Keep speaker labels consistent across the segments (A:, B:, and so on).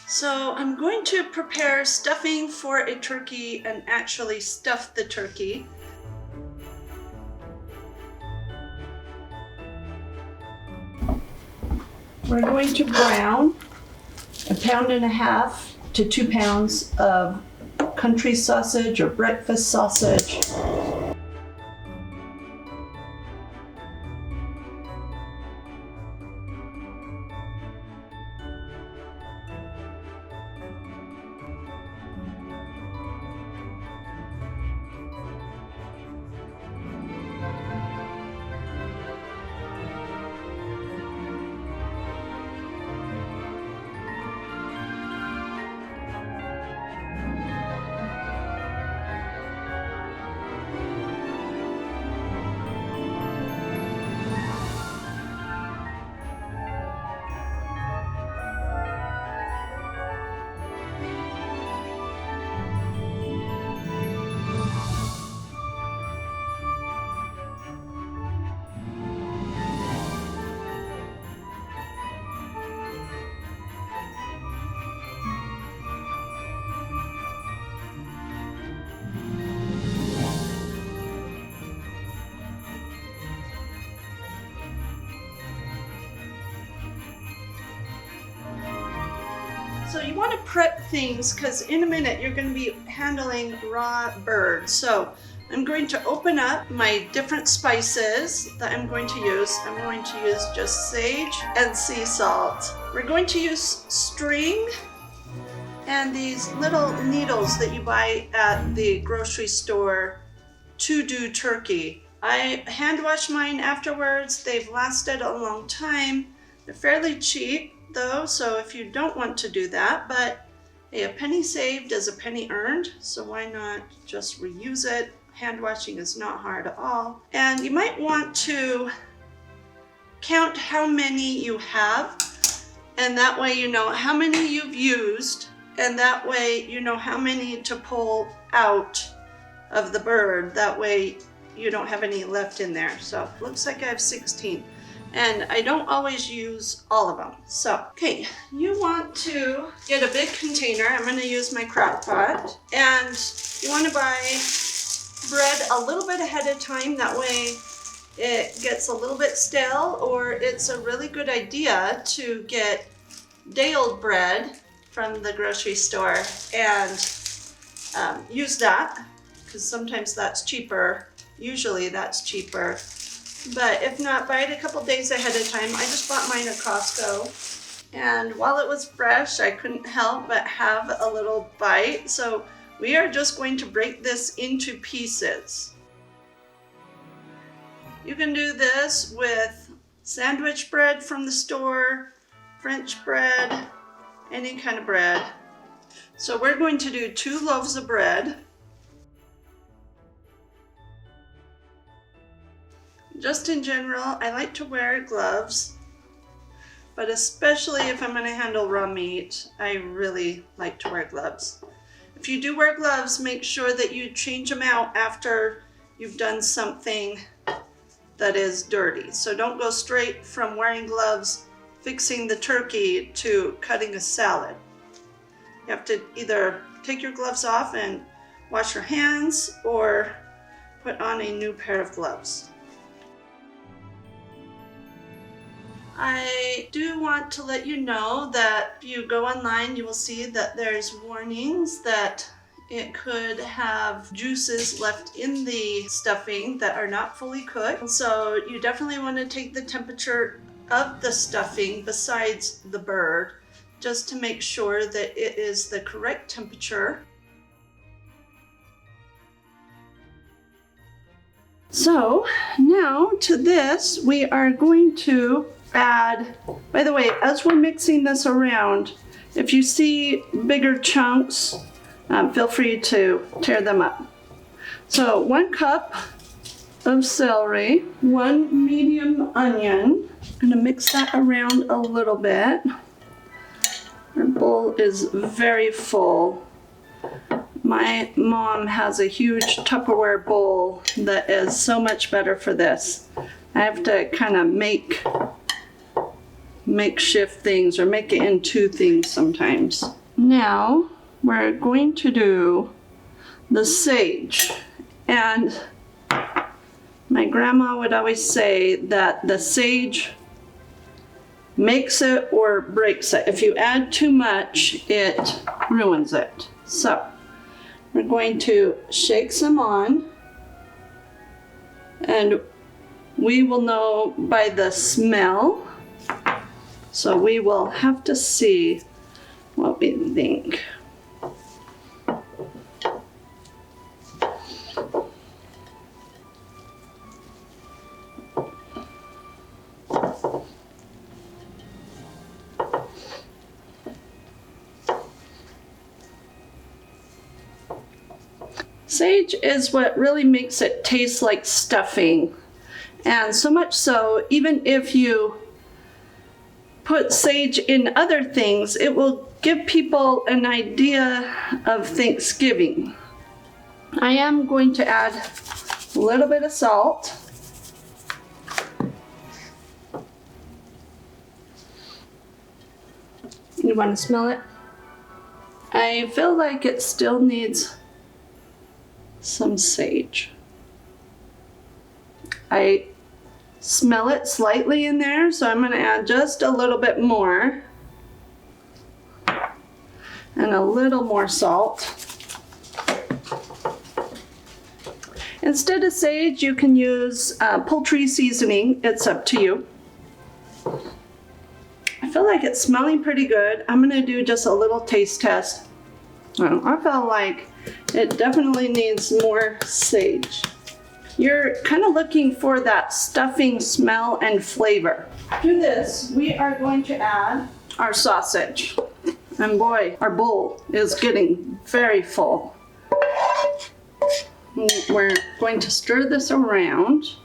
A: So I'm going to prepare stuffing for a turkey and actually stuff the turkey. We're going to brown 1.5 pounds to 2 pounds of country sausage or breakfast sausage. So you want to prep things because in a minute you're going to be handling raw bird. So I'm going to open up my different spices that I'm going to use. I'm going to use just sage and sea salt. We're going to use string and these little needles that you buy at the grocery store to do turkey. I hand wash mine afterwards. They've lasted a long time. They're fairly cheap though, so if you don't want to do that, but hey, a penny saved is a penny earned, so why not just reuse it? Hand washing is not hard at all. And you might want to count how many you have, and that way you know how many you've used, and that way you know how many to pull out of the bird. That way you don't have any left in there. So it looks like I have 16. And I don't always use all of them. So, okay, you want to get a big container. I'm going to use my Crock-Pot. And you want to buy bread a little bit ahead of time. That way it gets a little bit stale, or it's a really good idea to get day-old bread from the grocery store and use that, because sometimes that's cheaper. Usually that's cheaper. But if not, buy it a couple days ahead of time. I just bought mine at Costco. And while it was fresh, I couldn't help but have a little bite. So we are just going to break this into pieces. You can do this with sandwich bread from the store, French bread, any kind of bread. So we're going to do 2 loaves of bread. Just in general, I like to wear gloves, but especially if I'm going to handle raw meat, I really like to wear gloves. If you do wear gloves, make sure that you change them out after you've done something that is dirty. So don't go straight from wearing gloves, fixing the turkey, to cutting a salad. You have to either take your gloves off and wash your hands or put on a new pair of gloves. I do want to let you know that if you go online, you will see that there's warnings that it could have juices left in the stuffing that are not fully cooked. So you definitely want to take the temperature of the stuffing besides the bird, just to make sure that it is the correct temperature. So now to this, we are going to add, by the way, as we're mixing this around, if you see bigger chunks, feel free to tear them up. So 1 cup of celery, 1 medium onion. I'm gonna mix that around a little bit. Our bowl is very full. My mom has a huge Tupperware bowl that is so much better for this. I have to kind of make makeshift things or make it into things sometimes. Now we're going to do the sage. And my grandma would always say that the sage makes it or breaks it. If you add too much, it ruins it. So we're going to shake some on, and we will know by the smell. So we will have to see what we think. Sage is what really makes it taste like stuffing. And so much so, even if you put sage in other things, it will give people an idea of Thanksgiving. I am going to add a little bit of salt. You want to smell it? I feel like it still needs some sage. I smell it slightly in there, so I'm going to add just a little bit more and a little more salt. Instead of sage, you can use poultry seasoning. It's up to you. I feel like it's smelling pretty good. I'm going to do just a little taste test. I feel like it definitely needs more sage. You're kind of looking for that stuffing smell and flavor. To this, we are going to add our sausage. And boy, our bowl is getting very full. We're going to stir this around.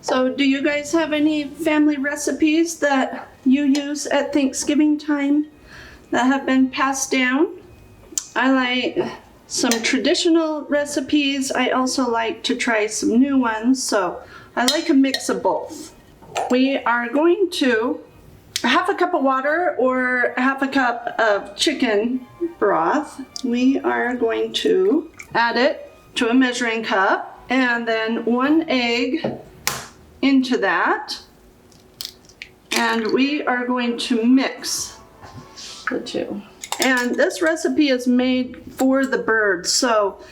A: So do you guys have any family recipes that you use at Thanksgiving time that have been passed down? I like some traditional recipes. I also like to try some new ones, so I like a mix of both. We are going to half a cup of water or half a cup of chicken broth. We are going to add it to a measuring cup and then 1 egg into that, and we are going to mix the two. And this recipe is made for the birds, so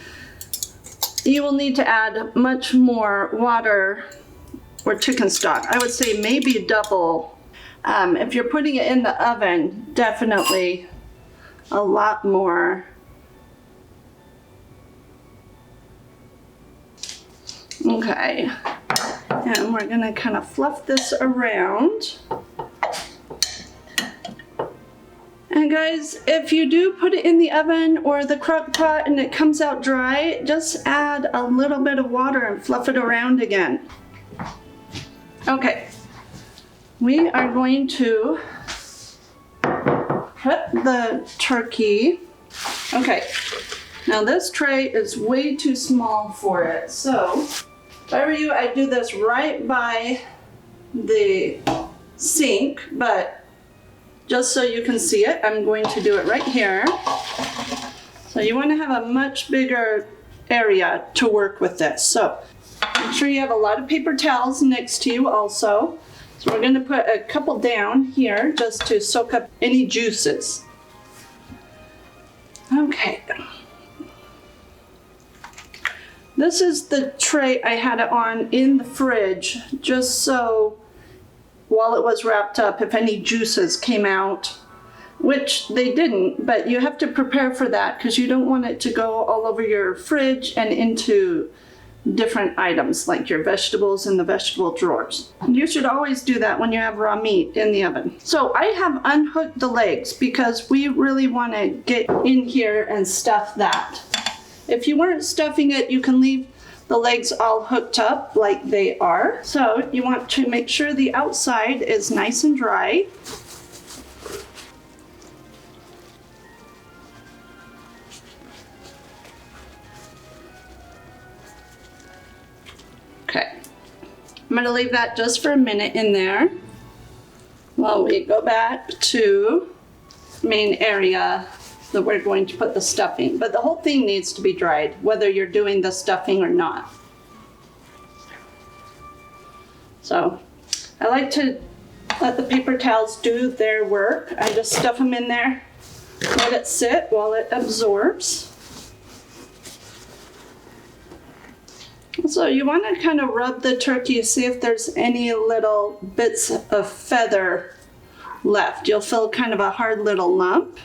A: you will need to add much more water or chicken stock. I would say maybe double. If you're putting it in the oven, definitely a lot more. Okay. And we're gonna kind of fluff this around. And guys, if you do put it in the oven or the crock pot and it comes out dry, just add a little bit of water and fluff it around again. Okay, we are going to put the turkey. Okay, now this tray is way too small for it, so if I were you, I'd do this right by the sink, but just so you can see it, I'm going to do it right here. So you want to have a much bigger area to work with this. So make sure you have a lot of paper towels next to you also. So we're going to put a couple down here just to soak up any juices. Okay. This is the tray I had it on in the fridge, just so while it was wrapped up, if any juices came out, which they didn't, but you have to prepare for that because you don't want it to go all over your fridge and into different items like your vegetables in the vegetable drawers. You should always do that when you have raw meat in the oven. So I have unhooked the legs because we really want to get in here and stuff that. If you weren't stuffing it, you can leave the legs all hooked up like they are. So you want to make sure the outside is nice and dry. Okay, I'm gonna leave that just for a minute in there while we go back to the main area that we're going to put the stuffing. But the whole thing needs to be dried, whether you're doing the stuffing or not. So I like to let the paper towels do their work. I just stuff them in there, let it sit while it absorbs. So you want to kind of rub the turkey, see if there's any little bits of feather left. You'll feel kind of a hard little lump,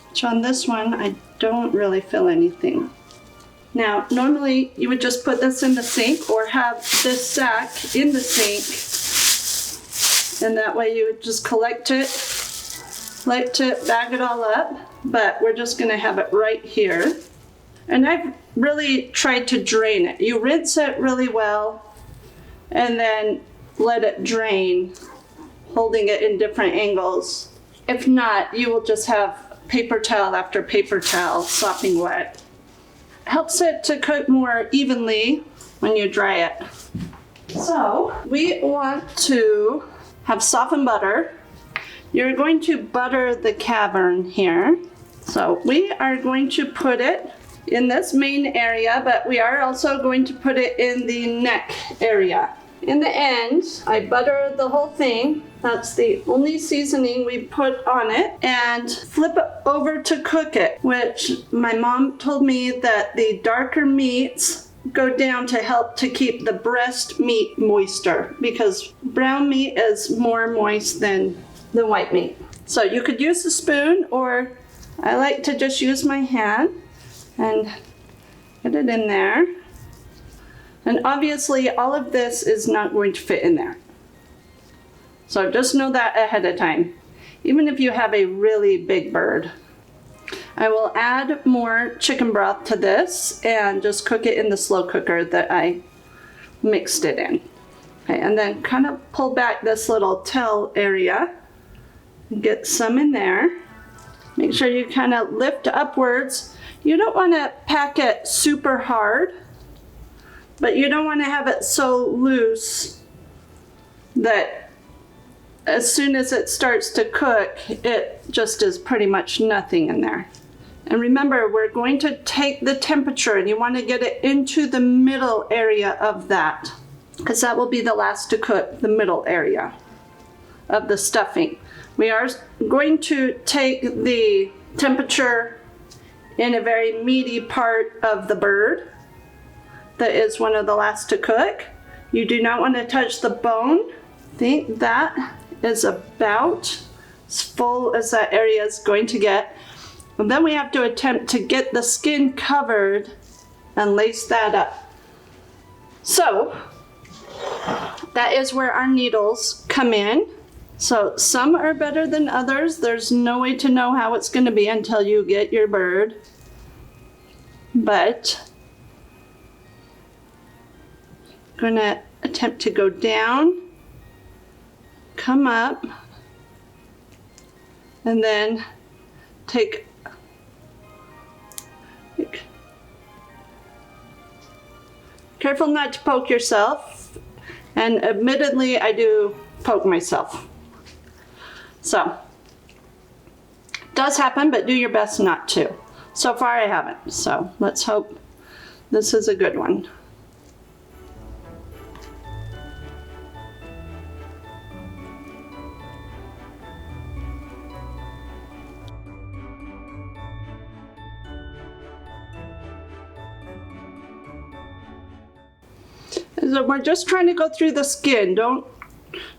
A: which on this one I don't really feel anything. Now normally you would just put this in the sink or have this sack in the sink, and that way you would just collect it, bag it all up, but we're just going to have it right here. And I've really tried to drain it. You rinse it really well and then let it drain, holding it in different angles. If not, you will just have paper towel after paper towel sopping wet. Helps it to cook more evenly when you dry it. So we want to have softened butter. You're going to butter the cavern here. So we are going to put it in this main area, but we are also going to put it in the neck area. In the end, I butter the whole thing. That's the only seasoning we put on it, and flip it over to cook it, which my mom told me that the darker meats go down to help to keep the breast meat moister, because brown meat is more moist than the white meat. So you could use a spoon, or I like to just use my hand and get it in there. And obviously all of this is not going to fit in there. So just know that ahead of time, even if you have a really big bird. I will add more chicken broth to this and just cook it in the slow cooker that I mixed it in. Okay, and then kind of pull back this little tail area and get some in there. Make sure you kind of lift upwards. You don't want to pack it super hard, but you don't want to have it so loose that as soon as it starts to cook, it just is pretty much nothing in there. And remember, we're going to take the temperature, and you want to get it into the middle area of that, because that will be the last to cook, the middle area of the stuffing. We are going to take the temperature in a very meaty part of the bird that is one of the last to cook. You do not want to touch the bone. I think that is about as full as that area is going to get. And then we have to attempt to get the skin covered and lace that up. So that is where our needles come in. So some are better than others. There's no way to know how it's going to be until you get your bird. But I'm going to attempt to go down, come up, and then take careful not to poke yourself. And admittedly, I do poke myself. So, it does happen, but do your best not to. So far I haven't, so let's hope this is a good one. So we're just trying to go through the skin.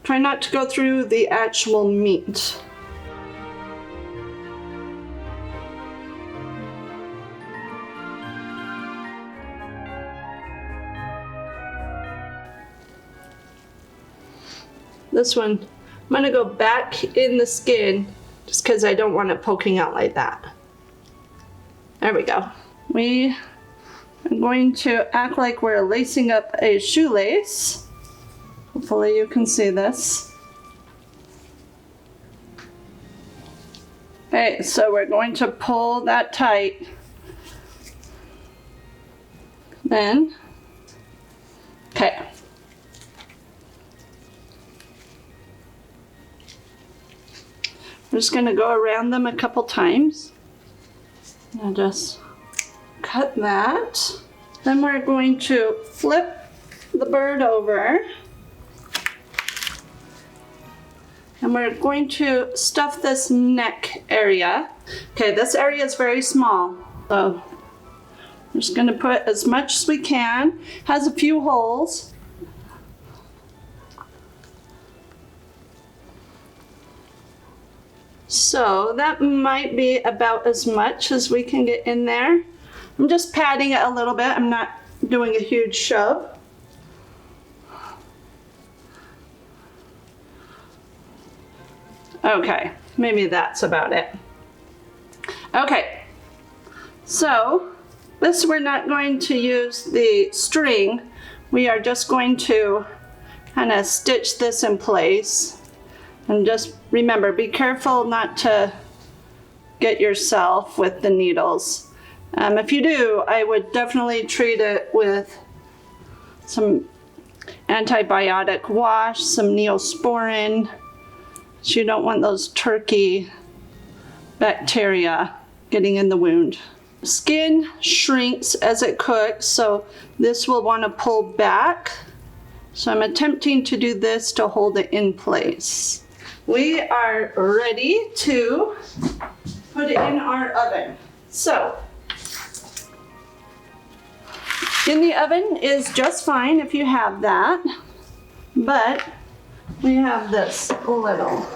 A: Try not to go through the actual meat. This one, I'm going to go back in the skin just because I don't want it poking out like that. There we go. We are going to act like we're lacing up a shoelace. Hopefully you can see this. Okay, so we're going to pull that tight. Then, okay. I'm just going to go around them a couple times. I'll just cut that. Then we're going to flip the bird over. And we're going to stuff this neck area. Okay, this area is very small. So I'm just going to put as much as we can. Has a few holes. So that might be about as much as we can get in there. I'm just patting it a little bit. I'm not doing a huge shove. Okay, maybe that's about it. Okay, so this we're not going to use the string. We are just going to kind of stitch this in place. And just remember, be careful not to get yourself with the needles. If you do, I would definitely treat it with some antibiotic wash, some Neosporin. So you don't want those turkey bacteria getting in the wound. Skin shrinks as it cooks, so this will want to pull back. So I'm attempting to do this to hold it in place. We are ready to put it in our oven. So, in the oven is just fine if you have that, but we have this little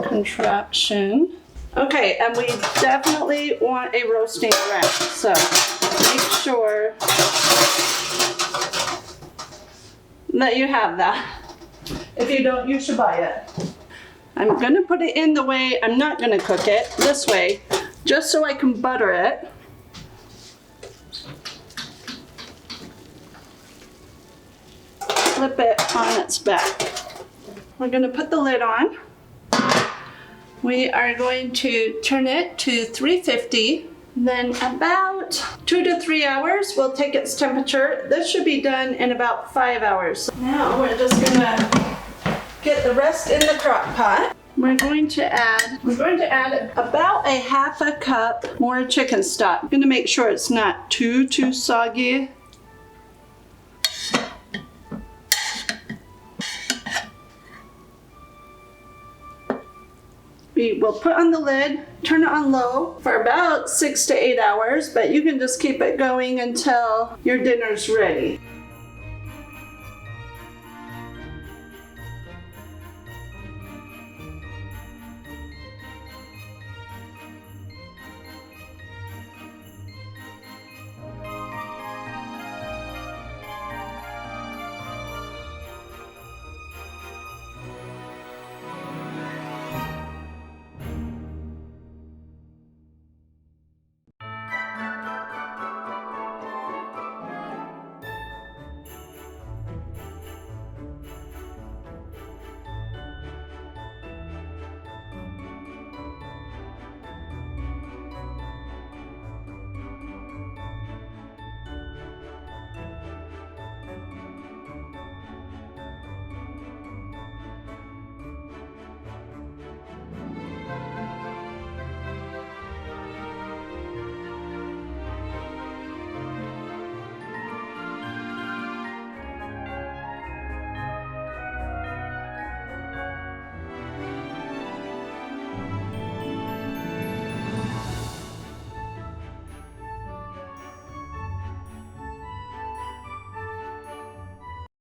A: contraption. Okay, and we definitely want a roasting rack, so make sure that you have that. If you don't, you should buy it. I'm gonna put it in the way, I'm not gonna cook it, this way, just so I can butter it. Flip it on its back. We're gonna put the lid on. We are going to turn it to 350. Then about 2 to 3 hours, we'll take its temperature. This should be done in about 5 hours. Now we're just gonna get the rest in the crock pot. We're going to add about a half a cup more chicken stock. I'm gonna make sure it's not too soggy. We will put on the lid, turn it on low for about 6 to 8 hours, but you can just keep it going until your dinner's ready.